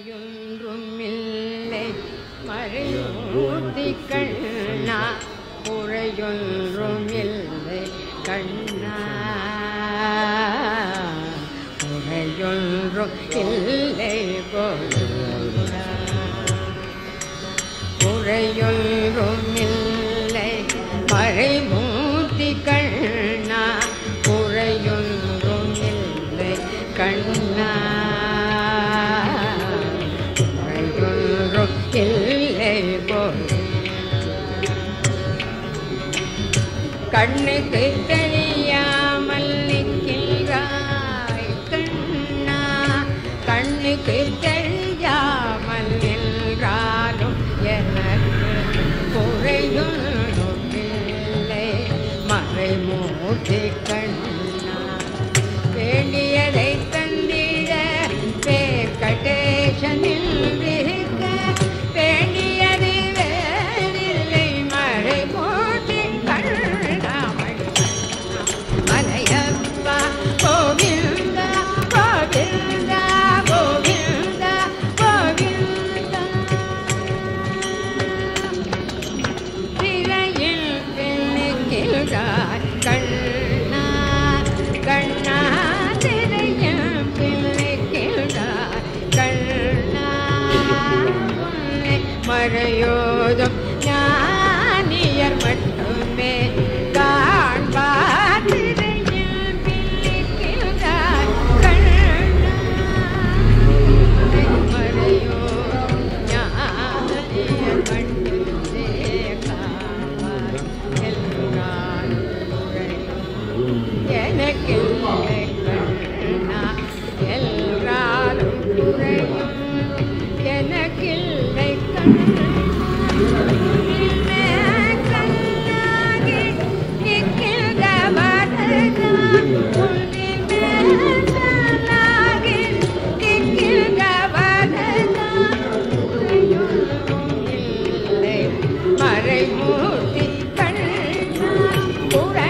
குறையொன்றுமில்லை மறைமூர்த்தி கண்ணா, குறையொன்றுமில்லை கண்ணா, குறையொன்றும் இல்லை கோவிந்தா, குறையொன்றுமில்லை மறைமூர்த்தி கண்ணா, குறையொன்றுமில்லை கண்ணா, இல்லை கண்ணுக்கு தெரியாமல் நிற்கின்றாய் கண்ணா, கண்ணுக்கு தெரியாமல் நின்றாலும் எனக்கு குறையொன்றும் இல்லை மறைமூர்த்தி கண்ணா, வேண்டியதை தந்திட வெங்கடேசனில் கண்ணா கண்ணா திரையும் பிள்ளைக்கின்றார் கண்ணா, மறையோதும் ஞானியர் மட்டுமே காண்பார் திரையும் பிள்ளைக்கின்றார் கண்ணா, மறையோதும் ஞானியர் மட்டுமே காண்பார் எல்லாம் எனக்கில்லை கண்ணா, எல்லாரும் குறையும் எனக்கில்லை கண்ணா, கண்ணாகி நிற்கின்ற வரதா, கண்ணாகி நிற்கின்ற வரதா, குறையும் இல்லை மறைமூர்த்தி கண்ணா, குறை